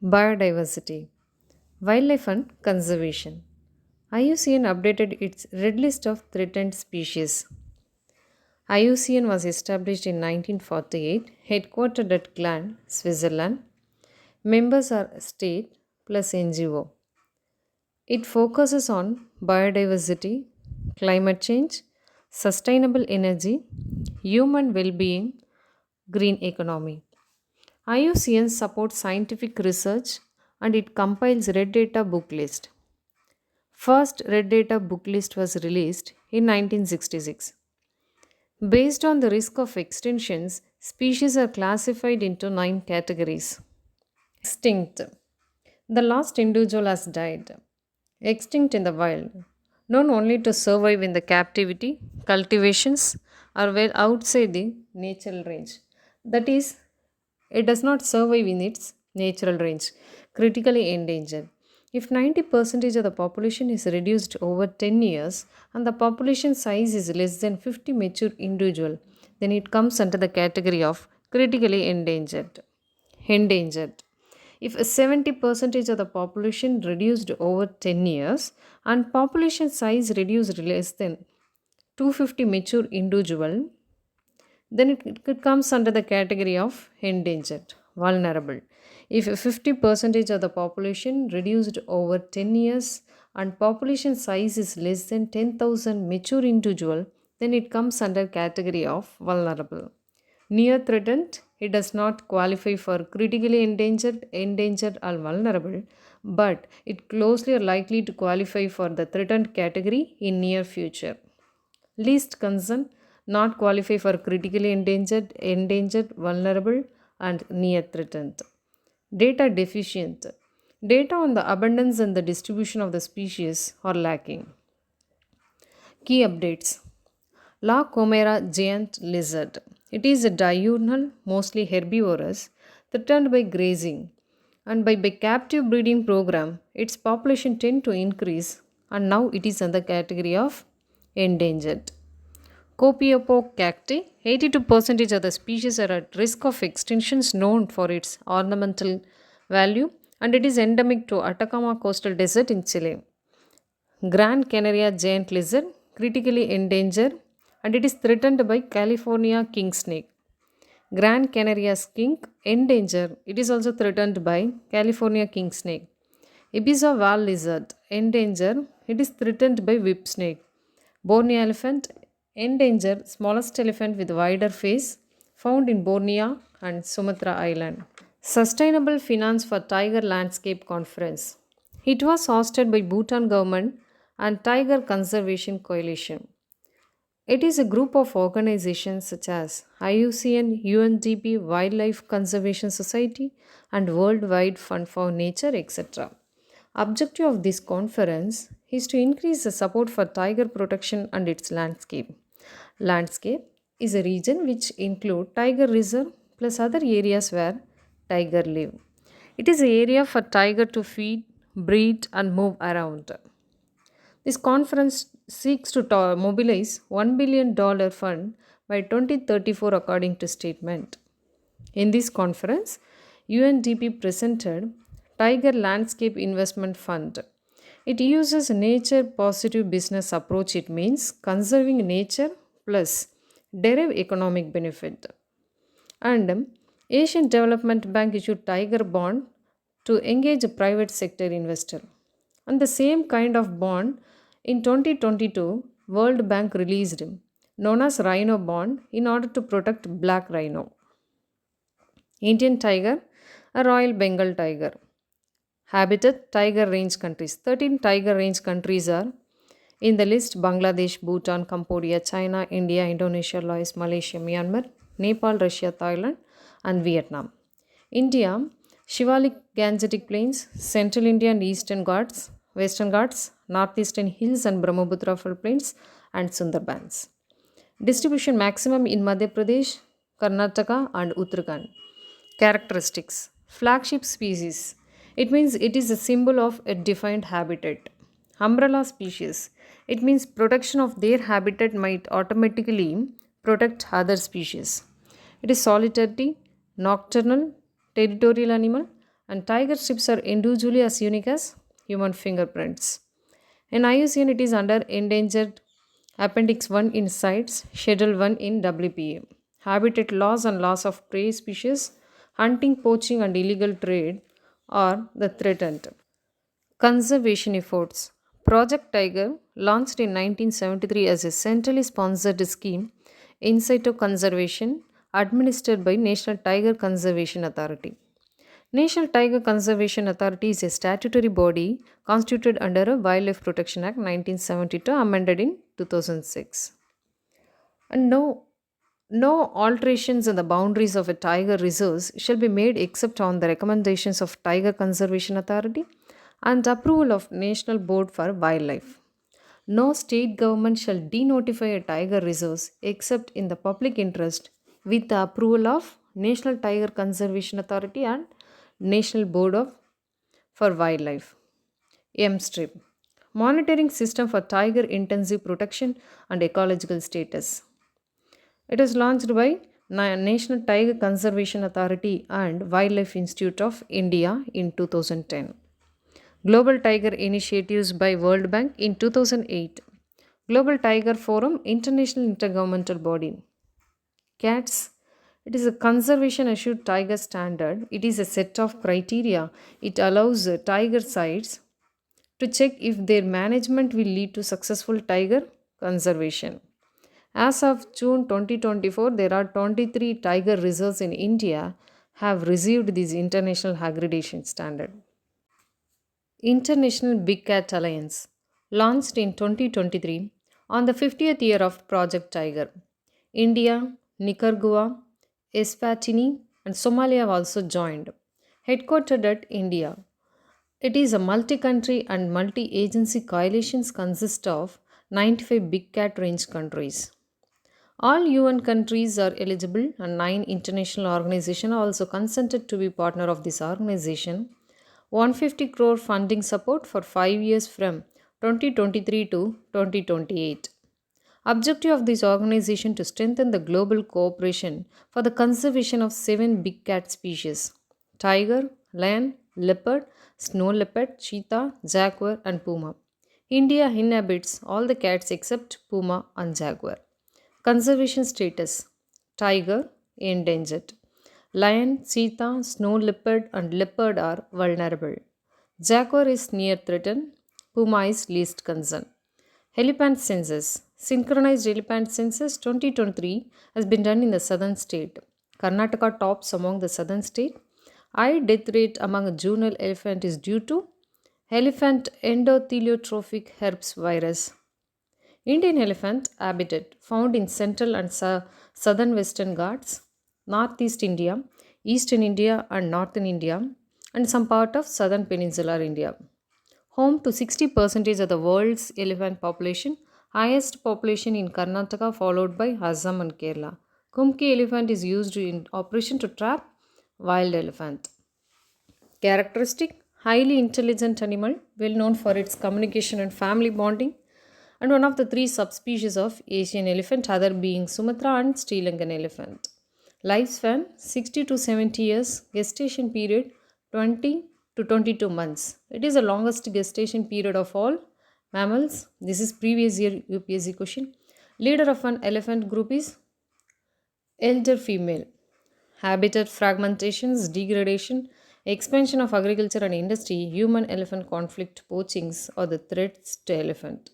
Biodiversity, Wildlife and Conservation. IUCN updated its red list of threatened species. IUCN was established in 1948, headquartered at Gland, Switzerland. Members are state plus NGO. It focuses on biodiversity, climate change, sustainable energy, human well being, green economy. IUCN supports scientific research and it compiles red data book list. First red data book list was released in 1966. Based on the risk of extinctions, species are classified into 9 categories. Extinct. The last individual has died. Extinct in the wild. Known only to survive in the captivity, cultivations, or well outside the natural range. That is, it does not survive in its natural range. Critically endangered. If 90% of the population is reduced over 10 years and the population size is less than 50 mature individual, then it comes under the category of critically endangered. Endangered. If a 70% of the population reduced over 10 years and population size reduced less than 250 mature individual, then it comes under the category of endangered, vulnerable. If 50% of the population reduced over 10 years and population size is less than 10,000 mature individual, then it comes under category of vulnerable. Near threatened, it does not qualify for critically endangered or vulnerable, but it closely are likely to qualify for the threatened category in near future. Least concern, not qualify for critically endangered, vulnerable, and near threatened. Data deficient. Data on the abundance and the distribution of the species are lacking. Key updates. La Comera giant lizard. It is a diurnal, mostly herbivorous, threatened by grazing. And by captive breeding program, its population tend to increase and now it is in the category of endangered. Copiopo cacti, 82% of the species are at risk of extinctions known for its ornamental value and it is endemic to Atacama coastal desert in Chile. Grand Canaria giant lizard, critically endangered and it is threatened by California king snake. Grand Canaria skink, endangered, it is also threatened by California king snake. Ibiza wall lizard, endangered, it is threatened by whip snake. Borneo elephant, endangered, smallest elephant with wider face, found in Borneo and Sumatra Island. Sustainable Finance for Tiger Landscape Conference. It was hosted by Bhutan government and Tiger Conservation Coalition. It is a group of organizations such as IUCN, UNDP, Wildlife Conservation Society, and Worldwide Fund for Nature, etc. Objective of this conference is to increase the support for tiger protection and its landscape. Landscape is a region which include tiger reserve plus other areas where tiger live. It is an area for tiger to feed, breed and move around. This conference seeks to mobilize $1 billion fund by 2034 according to statement. In this conference, UNDP presented Tiger Landscape Investment Fund. It uses a nature positive business approach. It means conserving nature plus derive economic benefit. And Asian Development Bank issued Tiger Bond to engage a private sector investor. And the same kind of bond in 2022, World Bank released known as Rhino Bond in order to protect black rhino. Indian tiger, a Royal Bengal tiger. Habitat tiger range countries. 13 tiger range countries are in the list: Bangladesh, Bhutan, Cambodia, China, India, Indonesia, Laos, Malaysia, Myanmar, Nepal, Russia, Thailand, and Vietnam. India, Shivalik Gangetic Plains, Central India and Eastern Ghats, Western Ghats, Northeastern Hills and Brahmaputra Plains, and Sundarbans. Distribution maximum in Madhya Pradesh, Karnataka, and Uttarakhand. Characteristics. Flagship species. It means it is a symbol of a defined habitat. Umbrella species. It means protection of their habitat might automatically protect other species. It is solitary, nocturnal, territorial animal, and tiger strips are individually as unique as human fingerprints. In IUCN, it is under Endangered Appendix 1 in CITES, Schedule 1 in WPA. Habitat loss and loss of prey species, hunting, poaching, and illegal trade are the threatened. Conservation efforts. Project Tiger, launched in 1973 as a centrally sponsored scheme in situ conservation administered by National Tiger Conservation Authority. National Tiger Conservation Authority is a statutory body constituted under a Wildlife Protection Act 1972 amended in 2006. And no alterations in the boundaries of a tiger reserve shall be made except on the recommendations of Tiger Conservation Authority and approval of National Board for Wildlife. No state government shall denotify a tiger reserve except in the public interest with the approval of National Tiger Conservation Authority and National Board of for Wildlife. MSTRIP Monitoring System for Tiger Intensive Protection and Ecological Status. It was launched by National Tiger Conservation Authority and Wildlife Institute of India in 2010. Global Tiger Initiatives by World Bank in 2008. Global Tiger Forum International Intergovernmental Body. CATS. It is a conservation assured tiger standard. It is a set of criteria. It allows tiger sites to check if their management will lead to successful tiger conservation. As of June 2024, there are 23 tiger reserves in India have received this international accreditation standard. International Big Cat Alliance, launched in 2023 on the 50th year of Project Tiger. India, Nicaragua, Eswatini, and Somalia have also joined. Headquartered at India, it is a multi country and multi agency coalitions consist of 95 big cat range countries. All UN countries are eligible and 9 international organizations are also consented to be partner of this organization. 150 crore funding support for 5 years from 2023 to 2028. Objective of this organization to strengthen the global cooperation for the conservation of 7 big cat species: tiger, lion, leopard, snow leopard, cheetah, jaguar, and puma. India inhabits all the cats except puma and jaguar. Conservation status: tiger endangered. Lion, cheetah, snow leopard, and leopard are vulnerable. Jaguar is near threatened. Puma is least concern. Elephant census. Synchronized elephant census 2023 has been done in the southern state. Karnataka tops among the southern state. High death rate among juvenile elephant is due to elephant endotheliotropic herpes virus. Indian elephant habitat found in central and southern western Ghats, northeast India, eastern India and northern India, and some part of southern peninsular India. Home to 60% of the world's elephant population, highest population in Karnataka followed by Assam and Kerala. Kumki elephant is used in operation to trap wild elephant. Characteristic: highly intelligent animal, well known for its communication and family bonding, and one of the 3 subspecies of Asian elephant, other being Sumatra and Sri Lankan elephant. Lifespan 60 to 70 years, gestation period 20 to 22 months. It is the longest gestation period of all mammals. This is previous year UPSC question. Leader of an elephant group is elder female. Habitat fragmentations, degradation, expansion of agriculture and industry, human elephant conflict, poachings are the threats to elephant.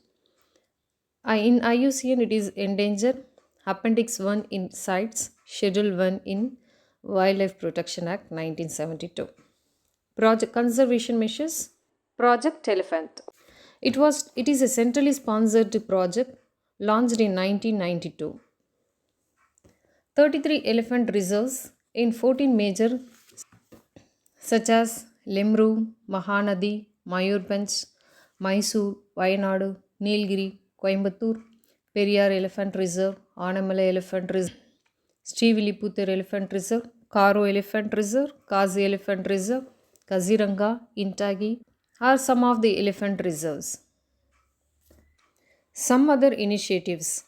In IUCN, it is endangered. Appendix 1 in CITES, Schedule 1 in Wildlife Protection Act 1972. Project conservation measures. Project Elephant. It is a centrally sponsored project launched in 1992. 33 elephant reserves in 14 major such as Lemru, Mahanadi, Mayurbhanj, Mysore, Wayanadu, Nilgiri, Coimbatore, Periyar Elephant Reserve, Anamala Elephant Reserve, Srivilliputhur Elephant Reserve, Karo Elephant Reserve, Kazi Elephant Reserve, Kaziranga, Intagi are some of the elephant reserves. Some other initiatives.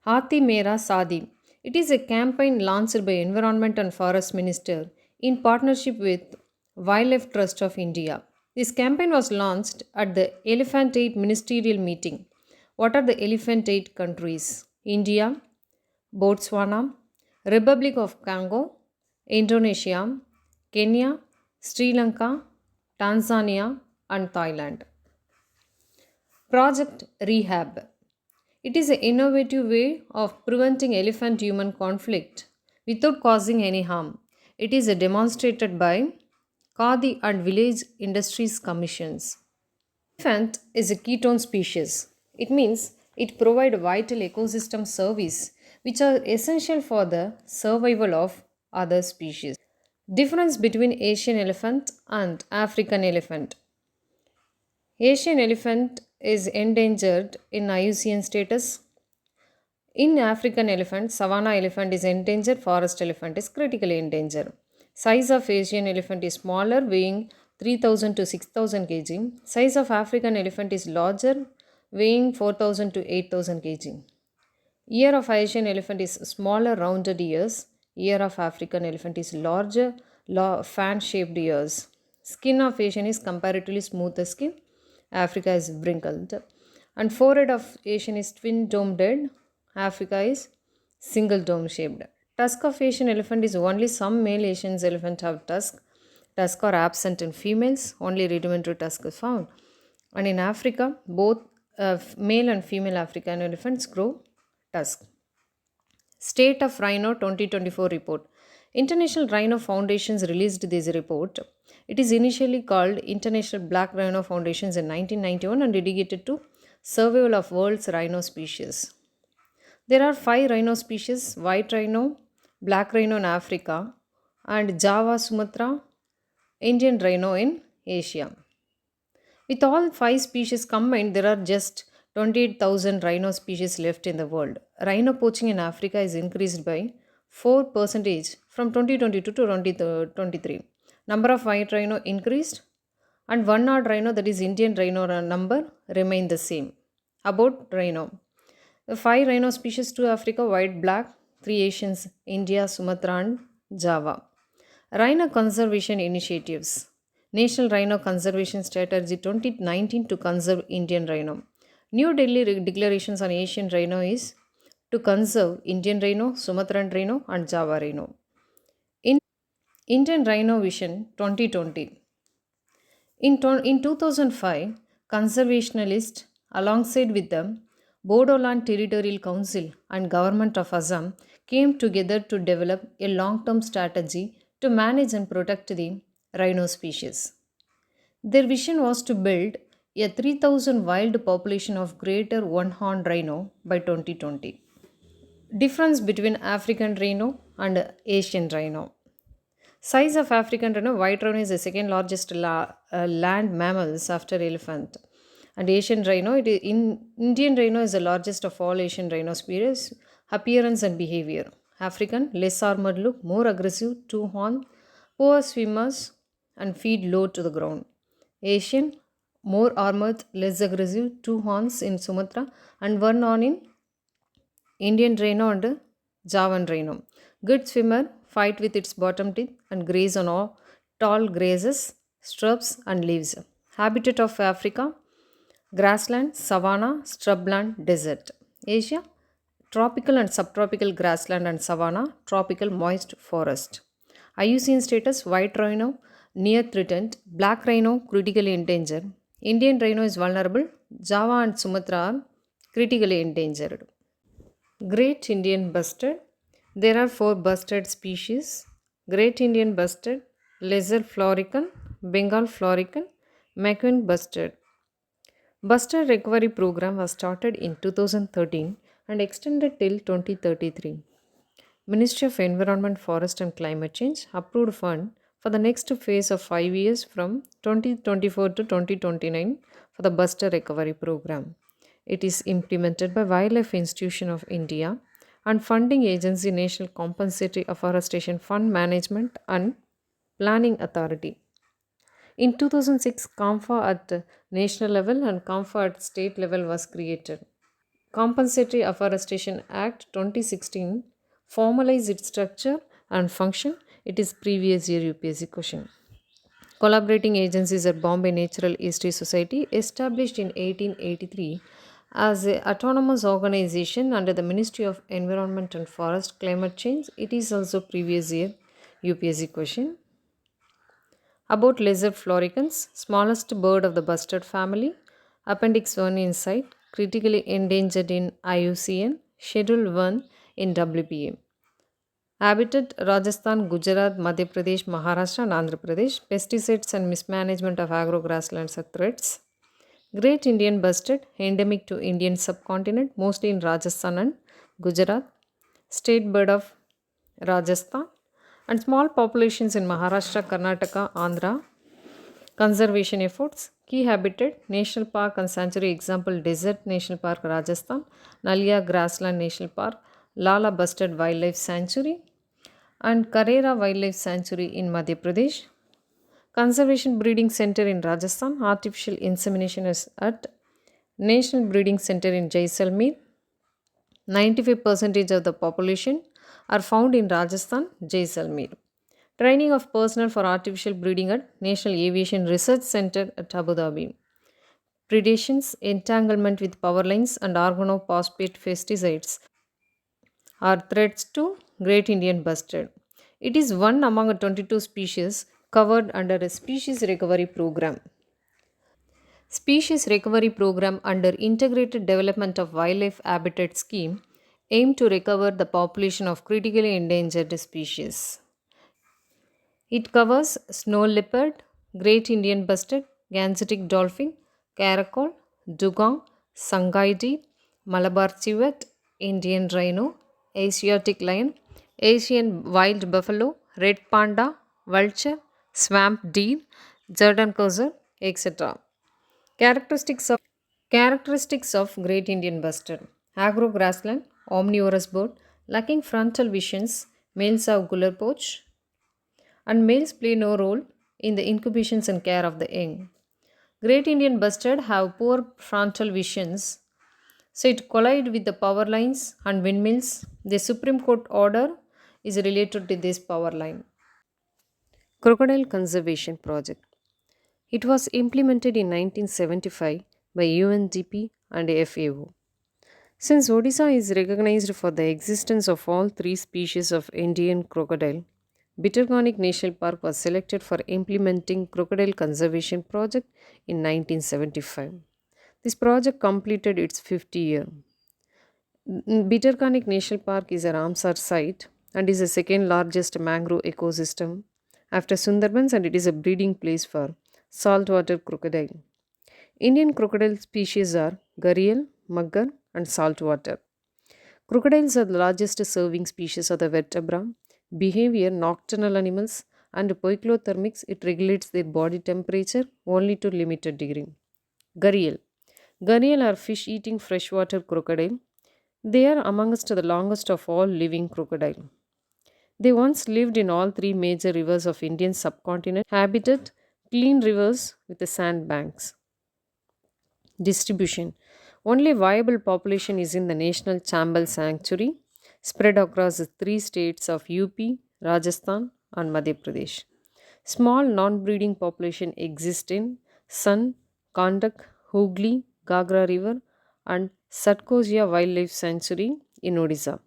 Hathi Mera Sadi. It is a campaign launched by Environment and Forest Minister in partnership with Wildlife Trust of India. This campaign was launched at the Elephant 8 ministerial meeting. What are the Elephant 8 countries? India, Botswana, Republic of Congo, Indonesia, Kenya, Sri Lanka, Tanzania, and Thailand. Project Rehab. It is an innovative way of preventing elephant human conflict without causing any harm. It is demonstrated by Khadi and Village Industries Commissions. Elephant is a ketone species. It means it provides vital ecosystem service which are essential for the survival of other species. Difference between Asian elephant and African elephant. Asian elephant is endangered in IUCN status. In African elephant, savanna elephant is endangered, forest elephant is critically endangered. Size of Asian elephant is smaller, weighing 3000 to 6000 kg. Size of African elephant is larger, weighing 4000 to 8000 kg. Ear of Asian elephant is smaller, rounded ears. Ear of African elephant is larger, fan-shaped ears. Skin of Asian is comparatively smoother skin. Africa is wrinkled. And forehead of Asian is twin domed head. Africa is single dome shaped. Tusk of Asian elephant is only some male Asian elephant have tusk. Tusk are absent in females. Only rudimentary tusk is found. And in Africa, both male and female African elephants grow tusk. State of Rhino 2024 report. International Rhino Foundations released this report. It is initially called International Black Rhino Foundations in 1991 and dedicated to survival of world's rhino species. There are 5 rhino species: white rhino, black rhino in Africa, and Java, Sumatra, Indian rhino in Asia. With all 5 species combined, there are just 28,000 rhino species left in the world. Rhino poaching in Africa is increased by 4% from 2022 to 2023. Number of white rhino increased, and one odd rhino, that is Indian rhino number, remained the same. About rhino. The 5 rhino species to Africa: white, black, 3 Asians, India, Sumatra, and Java. Rhino conservation initiatives. National Rhino Conservation Strategy 2019 to conserve Indian rhino. New Delhi declarations on Asian rhino is to conserve Indian rhino, Sumatran rhino, and Java rhino. In Indian Rhino Vision 2020. In 2005, conservationists, alongside with the Bodoland Territorial Council and Government of Assam, came together to develop a long-term strategy to manage and protect the rhino species. Their vision was to build a 3,000 wild population of greater one-horned rhino by 2020. Difference between African rhino and Asian rhino. Size of African rhino: white rhino is the second largest land mammals after elephant. And Asian rhino, Indian rhino is the largest of all Asian rhino species. Appearance and behavior. African, less armored look, more aggressive, two horn, poor swimmers, and feed low to the ground. Asian, more armored, less aggressive, two horns in Sumatra, and one horn in Indian rhino and Javan rhino. Good swimmer, fight with its bottom teeth and graze on all tall grasses, shrubs, and leaves. Habitat of Africa: grassland, savanna, shrubland, desert. Asia: tropical and subtropical grassland and savanna, tropical moist forest. IUCN status: white rhino near threatened, black rhino critically endangered. Indian rhino is vulnerable. Java and Sumatra are critically endangered. Great Indian bustard. There are 4 bustard species: Great Indian bustard, Lesser florican, Bengal florican, Macuan bustard. Bustard recovery program was started in 2013 and extended till 2033. Ministry of Environment, Forest and Climate Change approved fund for the next phase of 5 years from 2024 to 2029 for the Bustard recovery program. It is implemented by Wildlife Institution of India and funding agency National Compensatory Afforestation Fund Management and Planning Authority. In 2006, CAMFA at national level and CAMFA at state level was created. Compensatory Afforestation Act 2016 formalized its structure and function. It is previous year UPSC question. Collaborating agencies at Bombay Natural History Society, established in 1883 as an autonomous organization under the Ministry of Environment and Forest Climate Change. It is also previous year UPSC question. About lizard floricans, smallest bird of the bustard family, Appendix 1 in sight, critically endangered in IUCN, Schedule 1 in WPA. Habitat Rajasthan, Gujarat, Madhya Pradesh, Maharashtra, and Andhra Pradesh. Pesticides and mismanagement of agro grasslands are threats. Great Indian bustard, endemic to Indian subcontinent, mostly in Rajasthan and Gujarat. State bird of Rajasthan. And small populations in Maharashtra, Karnataka, Andhra. Conservation efforts. Key habitat National Park and Sanctuary. Example Desert National Park, Rajasthan. Nalia Grassland National Park. Lala Bustard Wildlife Sanctuary and Karera Wildlife Sanctuary in Madhya Pradesh. Conservation Breeding Center in Rajasthan. Artificial insemination is at National Breeding Center in Jaisalmer. 95% of the population are found in Rajasthan, Jaisalmer. Training of personnel for artificial breeding at National Aviation Research Center at Abu Dhabi. Predations, entanglement with power lines, and organophosphate pesticides are threats to Great Indian Bustard. It is one among 22 species covered under a species recovery program. Species recovery program under Integrated Development of Wildlife Habitat Scheme aim to recover the population of critically endangered species. It covers snow leopard, great Indian bustard, gangetic dolphin, caracal, dugong, Sangai deer, Malabar civet, Indian rhino, Asiatic lion, Asian wild buffalo, red panda, vulture, swamp deer, Jordan cougar, etc. Characteristics of Great Indian Bustard. Agro grassland, omnivorous bird, lacking frontal visions, males have gular pouch, and males play no role in the incubations and care of the young. Great Indian Bustard have poor frontal visions, so it collide with the power lines and windmills. The Supreme Court order is related to this power line. Crocodile Conservation Project. It was implemented in 1975 by UNDP and FAO. Since Odisha is recognized for the existence of all three species of Indian crocodile, Bittergonic National Park was selected for implementing crocodile conservation project in 1975. This project completed its 50th year. Bittergonic National Park is a Ramsar site and is the second largest mangrove ecosystem after Sundarbans, and it is a breeding place for saltwater crocodile. Indian crocodile species are gharial, mugger, and saltwater. Crocodiles are the largest serving species of the vertebra. Behavior nocturnal animals and poikilothermics, it regulates their body temperature only to limited degree. Gharial. Gharial are fish eating freshwater crocodile. They are amongst the longest of all living crocodile. They once lived in all three major rivers of Indian subcontinent, habitat clean rivers with the sandbanks. Distribution. Only viable population is in the National Chambal Sanctuary, spread across the three states of UP, Rajasthan, and Madhya Pradesh. Small non-breeding population exist in Sun, Kandak, Hooghly, Gagra River, and Satkosia Wildlife Sanctuary in Odisha.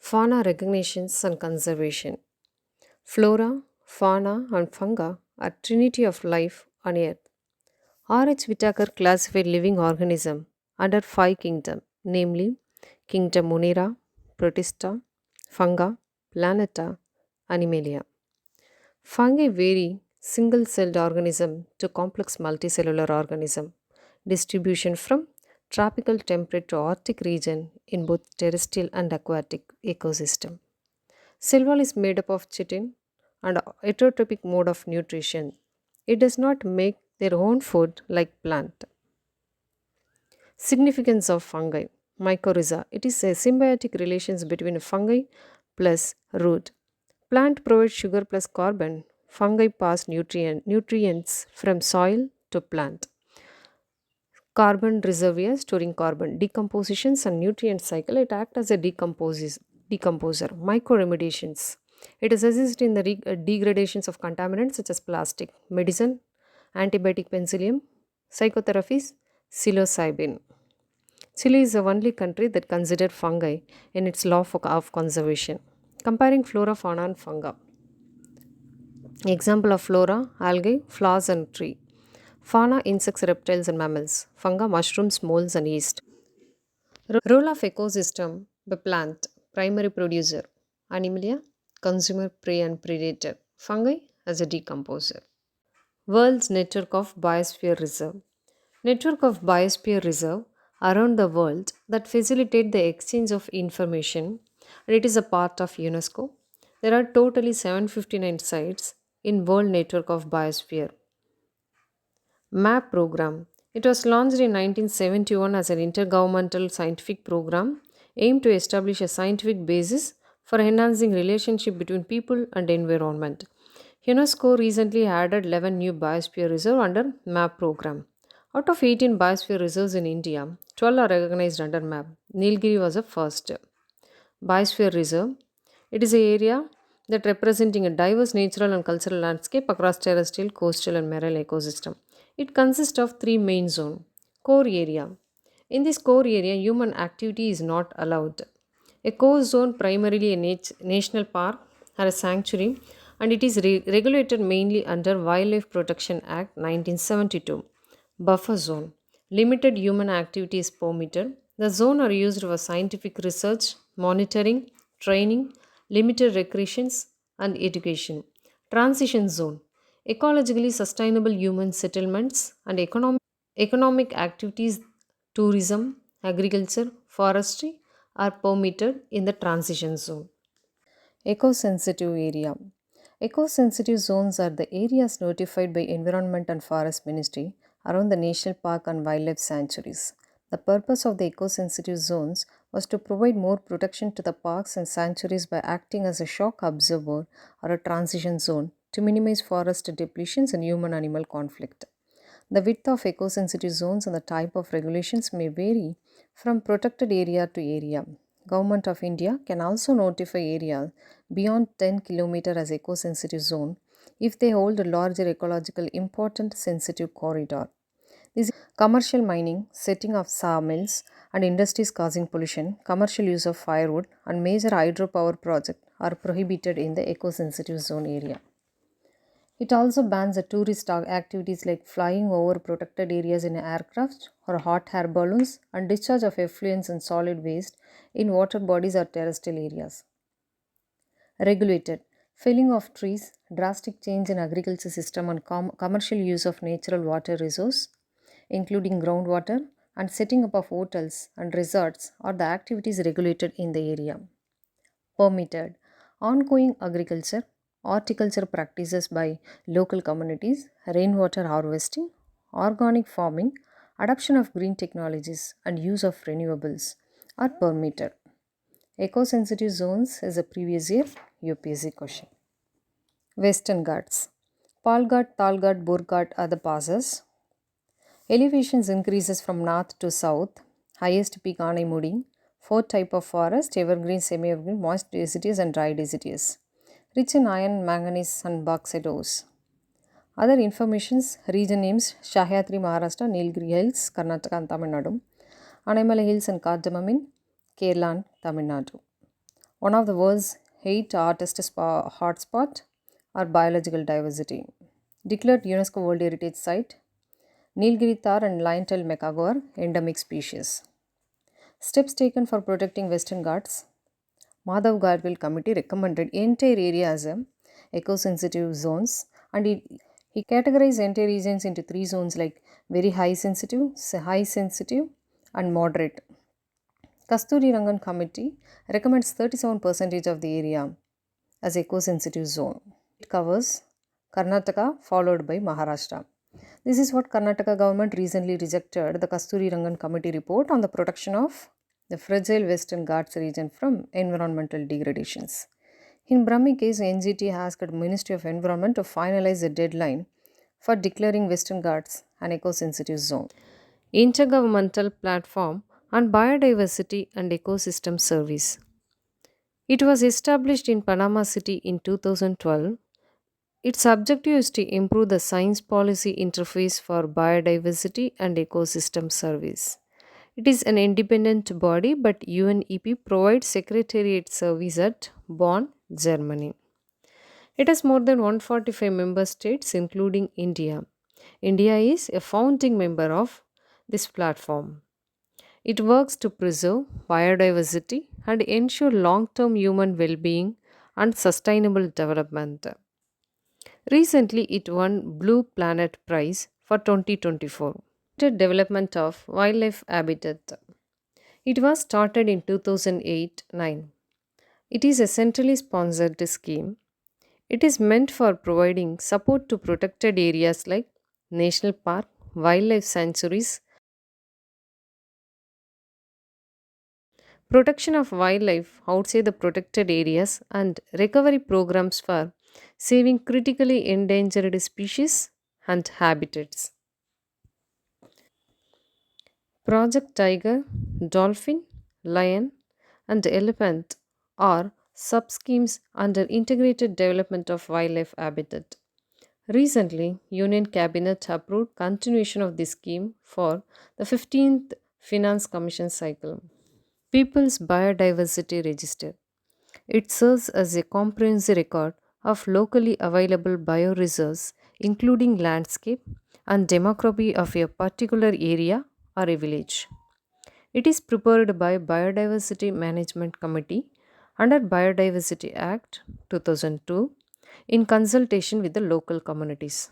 Fauna recognitions and conservation. Flora, fauna, and fungi are trinity of life on Earth. R.H. Whitaker classified living organisms under five kingdoms, namely Kingdom Monera, Protista, Funga, Planeta, Animalia. Fungi vary single-celled organism to complex multicellular organism. Distribution from tropical temperate to Arctic region in both terrestrial and aquatic ecosystem. Cell wall is made up of chitin and heterotrophic mode of nutrition. It does not make their own food like plant. Significance of fungi. Mycorrhiza. It is a symbiotic relations between a fungi plus root. Plant provides sugar plus carbon. Fungi pass nutrients from soil to plant. Carbon reservoir storing carbon. Decompositions and nutrient cycle. It acts as a decomposer. Microremediations. It is assisted in the degradations of contaminants such as plastic, medicine, antibiotic penicillium, psychotherapies, psilocybin. Chile is the only country that considered fungi in its law of conservation. Comparing flora, fauna, and fungi. Example of flora, algae, flowers, and tree. Fauna, insects, reptiles, and mammals. Fungi, mushrooms, molds, and yeast. Role of ecosystem by plant, primary producer. Animalia, consumer, prey, and predator. Fungi as a decomposer. World's Network of Biosphere Reserve. Network of Biosphere Reserve around the world that facilitate the exchange of information, and it is a part of UNESCO. There are totally 759 sites in World Network of Biosphere. MAP program. It was launched in 1971 as an intergovernmental scientific program aimed to establish a scientific basis for enhancing relationship between people and environment. UNESCO recently added 11 new biosphere reserves under MAP program. Out of 18 biosphere reserves in India, 12 are recognized under MAP. Nilgiri was the first. Biosphere Reserve. It is an area that representing a diverse natural and cultural landscape across terrestrial, coastal, and marine ecosystem. It consists of three main zones. Core area. In this core area, human activity is not allowed. A core zone, primarily a national park or a sanctuary, and it is regulated mainly under Wildlife Protection Act 1972. Buffer zone. Limited human activity is permitted. The zone are used for scientific research, monitoring, training, limited recreations, and education. Transition zone. Ecologically sustainable human settlements and economic activities, tourism, agriculture, forestry are permitted in the transition zone. Eco-sensitive area. Eco-sensitive zones are the areas notified by Environment and Forest Ministry around the national park and wildlife sanctuaries. The purpose of the eco-sensitive zones was to provide more protection to the parks and sanctuaries by acting as a shock absorber or a transition zone to minimize forest depletions and human-animal conflict. The width of eco-sensitive zones and the type of regulations may vary from protected area to area. Government of India can also notify areas beyond 10 km as eco-sensitive zone if they hold a larger ecological important sensitive corridor. Commercial mining, setting of sawmills, and industries causing pollution, commercial use of firewood, and major hydropower projects are prohibited in the eco-sensitive zone area. It also bans the tourist activities like flying over protected areas in aircraft or hot air balloons and discharge of effluents and solid waste in water bodies or terrestrial areas. Regulated. Felling of trees, drastic change in agriculture system and commercial use of natural water resource, including groundwater, and setting up of hotels and resorts are the activities regulated in the area. Permitted. Ongoing agriculture, horticulture practices by local communities, rainwater harvesting, organic farming, adoption of green technologies, and use of renewables are permitted. Eco-sensitive zones is a previous year UPSC question. Western Ghats. Palghat, Talghat, Burghat are the passes. Elevations increases from north to south. Highest peak Anaimudi. Four type of forest: evergreen, semi-evergreen, moist deciduous, and dry deciduous. Rich in iron, manganese, and bauxite ores. Other informations: region names: Sahyadri, Maharashtra; Nilgiri Hills, Karnataka and Tamil Nadu; Anaimala Hills and Cardamom in Kerala and Tamil Nadu. One of the world's 8 hottest hotspot are biological diversity. Declared UNESCO World Heritage Site, Nilgiri Tar and Liontail macaco are endemic species. Steps taken for protecting Western Ghats. Madhav Garwal Committee recommended entire area as eco-sensitive zones, and he categorized entire regions into 3 zones like very high sensitive, and moderate. Kasturi Rangan Committee recommends 37% of the area as eco-sensitive zone. It covers Karnataka followed by Maharashtra. This is what Karnataka government recently rejected the Kasturi Rangan Committee report on the protection of the fragile Western Ghats region from environmental degradations. In Brahmi case, NGT asked Ministry of Environment to finalize the deadline for declaring Western Ghats an eco-sensitive zone. Intergovernmental Platform on Biodiversity and Ecosystem Service. It was established in Panama City in 2012. Its objective is to improve the science policy interface for biodiversity and ecosystem service. It is an independent body, but UNEP provides secretariat service at Bonn, Germany. It has more than 145 member states, including India. India is a founding member of this platform. It works to preserve biodiversity and ensure long term human well being and sustainable development. Recently, it won Blue Planet Prize for 2024. Development of wildlife habitat. It was started in 2008-9. It is a centrally sponsored scheme. It is meant for providing support to protected areas like national park, wildlife sanctuaries, protection of wildlife outside the protected areas, and recovery programs for saving critically endangered species and habitats. Project Tiger, Dolphin, Lion, and Elephant are sub schemes under Integrated Development of Wildlife Habitat. Recently, Union Cabinet approved continuation of this scheme for the 15th Finance Commission cycle. People's Biodiversity Register. It serves as a comprehensive record of locally available bioreserves, including landscape and demography of a particular area or a village. It is prepared by Biodiversity Management Committee under Biodiversity Act 2002 in consultation with the local communities.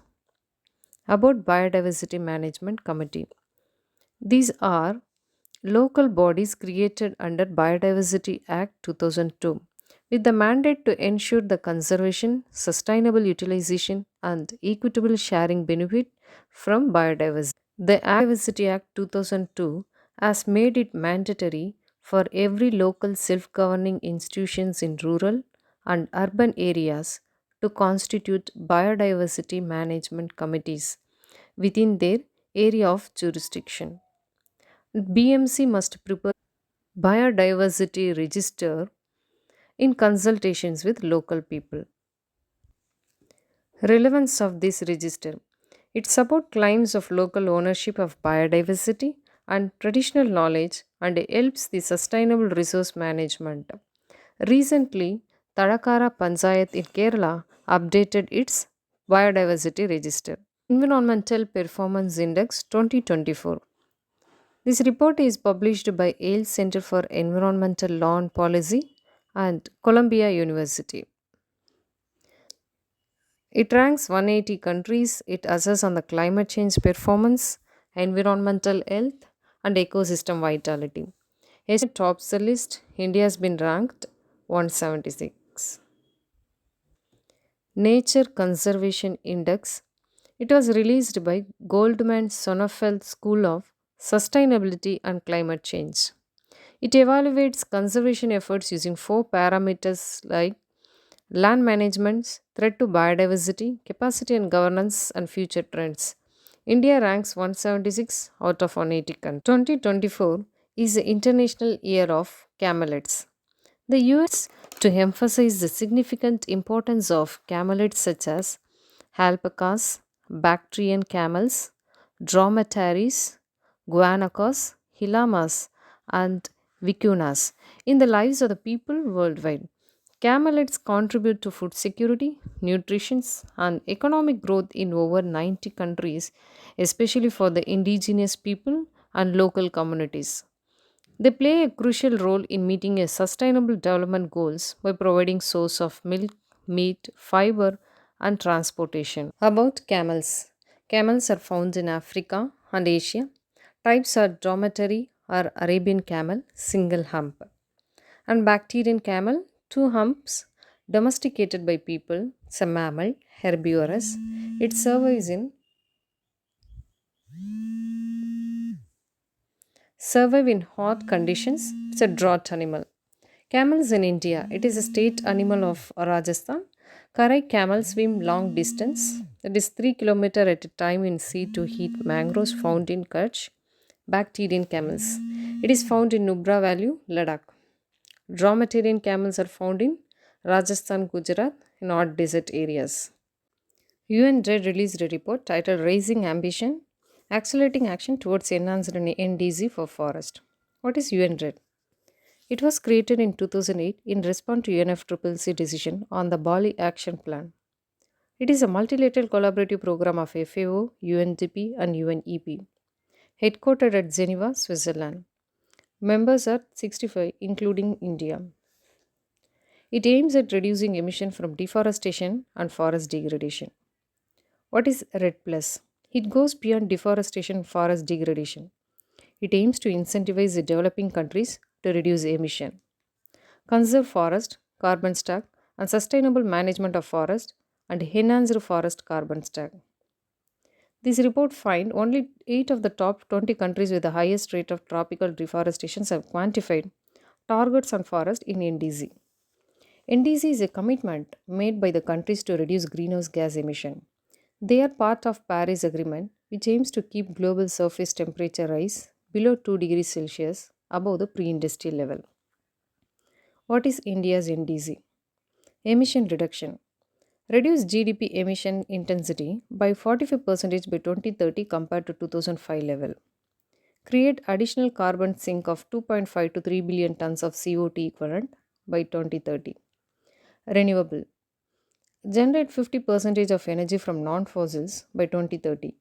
About Biodiversity Management Committee. These are local bodies created under Biodiversity Act 2002 with the mandate to ensure the conservation, sustainable utilization, and equitable sharing benefit from biodiversity. The Biodiversity Act 2002 has made it mandatory for every local self governing institutions in rural and urban areas to constitute biodiversity management committees within their area of jurisdiction. BMC must prepare biodiversity register in consultations with local people. Relevance of this register. It supports claims of local ownership of biodiversity and traditional knowledge and helps the sustainable resource management. Recently, Tadakara Panchayat in Kerala updated its biodiversity register. Environmental Performance Index 2024. This report is published by Yale Center for Environmental Law and Policy and Columbia University. It ranks 180 countries. It assesses on the climate change performance, environmental health, and ecosystem vitality. As it tops the list, India has been ranked 176. Nature Conservation Index. It was released by Goldman Sonnenfeld School of Sustainability and Climate Change. It evaluates conservation efforts using four parameters like land management, threat to biodiversity, capacity and governance, and future trends. India ranks 176 out of 180 countries. 2024 is the International Year of Camelids. The US to emphasize the significant importance of camelids such as alpacas, Bactrian camels, dromedaries, guanacos, llamas, and vicuñas in the lives of the people worldwide. Camelids contribute to food security, nutrition, and economic growth in over 90 countries, especially for the indigenous people and local communities. They play a crucial role in meeting a sustainable development goals by providing source of milk, meat, fiber, and transportation. About camels. Camels are found in Africa and Asia. Types are dromedary or Arabian camel, single hump, and Bactrian camel, two humps, domesticated by people. It's a mammal, herbivorous. It survive in hot conditions. It's a drought animal. Camels in India. It is a state animal of Rajasthan. Karai camels swim long distance. It is 3 kilometers at a time in sea to eat mangroves found in Kutch. Bactrian camels. It is found in Nubra Valley, Ladakh. Dromaeosaurian camels are found in Rajasthan, Gujarat, and hot desert areas. UN released a report titled Raising Ambition, Accelerating Action Towards Enhanced NDZ for Forest. What is UN? It was created in 2008 in response to UNFCCC decision on the Bali Action Plan. It is a multilateral collaborative program of FAO, UNDP, and UNEP, headquartered at Geneva, Switzerland. Members are 65, including India. It aims at reducing emission from deforestation and forest degradation. What is RED Plus? It goes beyond deforestation and forest degradation. It aims to incentivize the developing countries to reduce emission, conserve forest, carbon stack, and sustainable management of forest and enhance the forest carbon stack. This report find only 8 of the top 20 countries with the highest rate of tropical deforestation have quantified targets on forest in NDZ. NDZ is a commitment made by the countries to reduce greenhouse gas emission. They are part of Paris Agreement, which aims to keep global surface temperature rise below 2 degrees Celsius above the pre-industrial level. What is India's NDZ? Emission reduction. Reduce GDP emission intensity by 45% by 2030 compared to 2005 level. Create additional carbon sink of 2.5 to 3 billion tons of CO2 equivalent by 2030. Renewable. Generate 50% of energy from non-fossils by 2030.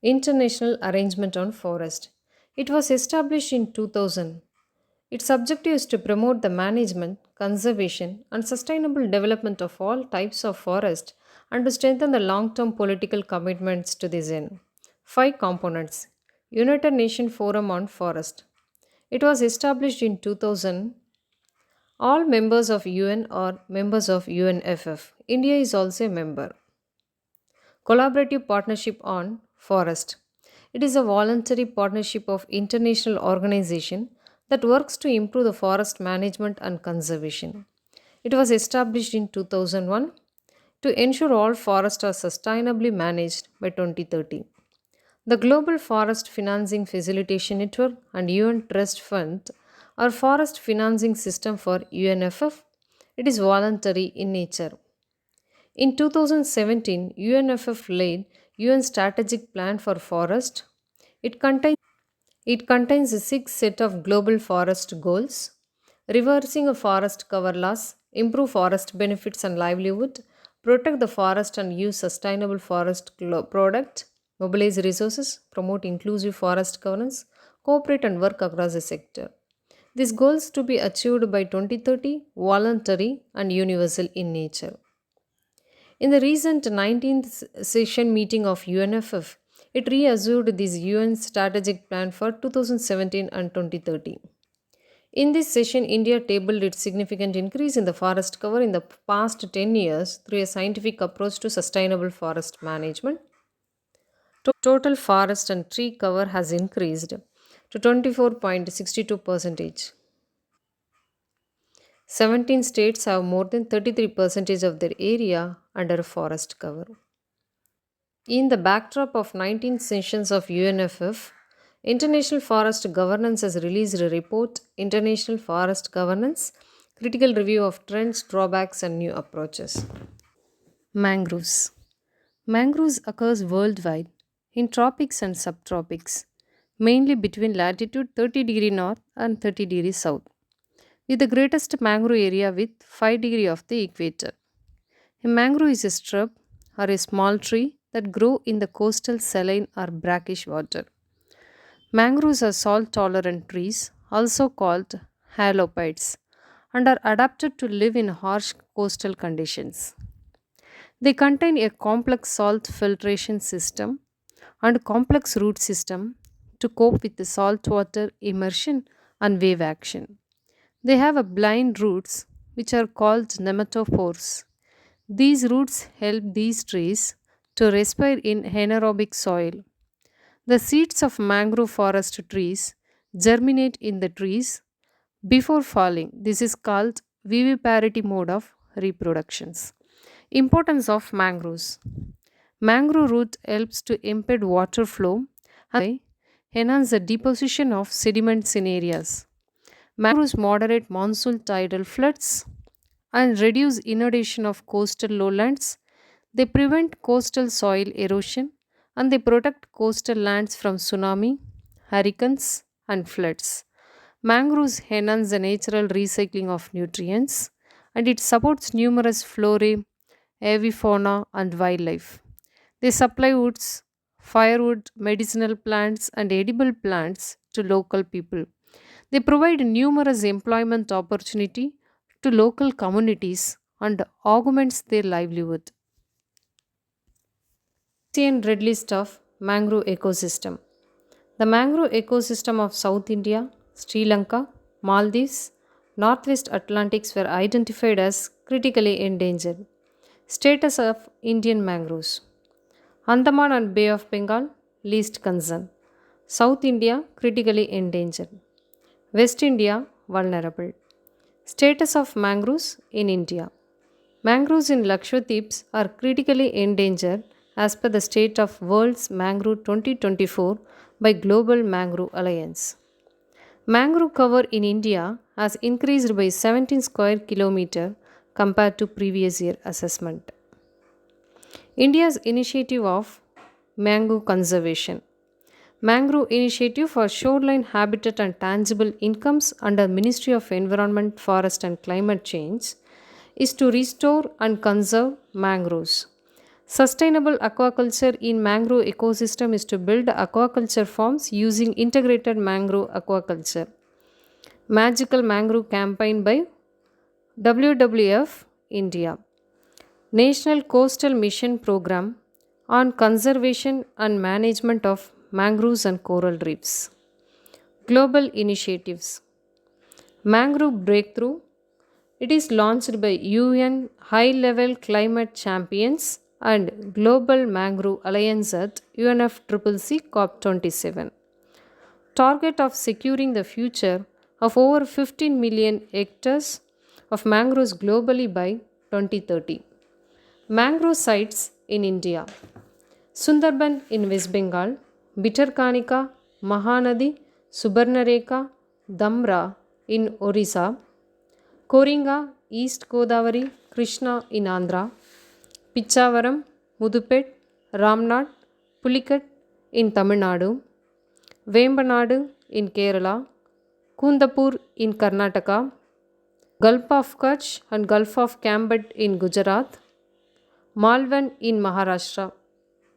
International Arrangement on Forest. It was established in 2000. Its objective is to promote the management, conservation, and sustainable development of all types of forest and to strengthen the long term political commitments to this end. 5 components. United Nations Forum on Forest. It was established in 2000. All members of UN are members of UNFF. India is also a member. Collaborative Partnership on Forest. It is a voluntary partnership of international organization that works to improve the forest management and conservation. It was established in 2001 to ensure all forests are sustainably managed by 2030. The Global Forest Financing Facilitation Network and UN Trust Fund are forest financing system for UNFF. It is voluntary in nature. In 2017, UNFF laid UN Strategic Plan for Forest. It contains a six set of global forest goals: reversing a forest cover loss, improve forest benefits and livelihood, protect the forest and use sustainable forest product, mobilize resources, promote inclusive forest governance, cooperate and work across the sector. These goals to be achieved by 2030, voluntary and universal in nature. In the recent 19th session meeting of UNFF, it reassured this UN strategic plan for 2017 and 2030. In this session, India tabled its significant increase in the forest cover in the past 10 years through a scientific approach to sustainable forest management. Total forest and tree cover has increased to 24.62%. 17 states have more than 33% of their area under forest cover. In the backdrop of 19 sessions of UNFF, International Forest Governance has released a report, International Forest Governance, Critical Review of Trends, Drawbacks and New Approaches. Mangroves. Mangroves occurs worldwide in tropics and subtropics, mainly between latitude 30 degree north and 30 degrees south, with the greatest mangrove area with 5 degree of the equator. A mangrove is a shrub or a small tree that grow in the coastal saline or brackish water. Mangroves are salt tolerant trees, also called halopides, and are adapted to live in harsh coastal conditions. They contain a complex salt filtration system and complex root system to cope with the saltwater immersion and wave action. They have a blind roots which are called nematophores. These roots help these trees to respire in anaerobic soil. The seeds of mangrove forest trees germinate in the trees before falling. This is called viviparity mode of reproductions. Importance of mangroves. Mangrove root helps to impede water flow and enhance the deposition of sediments in areas. Mangroves moderate monsoon tidal floods and reduce inundation of coastal lowlands. They prevent coastal soil erosion and they protect coastal lands from tsunami, hurricanes, and floods. Mangroves enhance the natural recycling of nutrients and it supports numerous flora, avifauna, and wildlife. They supply woods, firewood, medicinal plants, and edible plants to local people. They provide numerous employment opportunity to local communities and augments their livelihood. And red list of mangrove ecosystem. The mangrove ecosystem of South India, Sri Lanka, Maldives, Northwest Atlantics were identified as critically endangered. Status of Indian mangroves. Andaman and Bay of Bengal, least concern. South India, critically endangered. West India, vulnerable. Status of mangroves in India. Mangroves in Lakshadweeps are critically endangered as per the state of World's Mangrove 2024 by Global Mangrove Alliance. Mangrove cover in India has increased by 17 square kilometer compared to previous year assessment. India's initiative of mangrove conservation. Mangrove Initiative for Shoreline Habitat and Tangible Incomes under Ministry of Environment, Forest and Climate Change is to restore and conserve mangroves. Sustainable aquaculture in mangrove ecosystem is to build aquaculture farms using integrated mangrove aquaculture. Magical Mangrove campaign by WWF India. National Coastal Mission Program on Conservation and Management of Mangroves and Coral Reefs. Global Initiatives. Mangrove Breakthrough. It is launched by UN High Level Climate Champions and Global Mangrove Alliance at UNFCCC COP27. Target of securing the future of over 15 million hectares of mangroves globally by 2030. Mangrove sites in India. Sundarban in West Bengal, Bitterkanika, Mahanadi, Subarnarekha, Damra in Orissa, Koringa, East Godavari, Krishna in Andhra, Pichavaram, Mudupet, Ramnad, Pulikat in Tamil Nadu, Vembanadu in Kerala, Kundapur in Karnataka, Gulf of Kutch and Gulf of Cambod in Gujarat, Malvan in Maharashtra.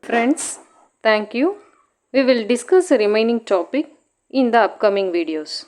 Friends, thank you. We will discuss the remaining topic in the upcoming videos.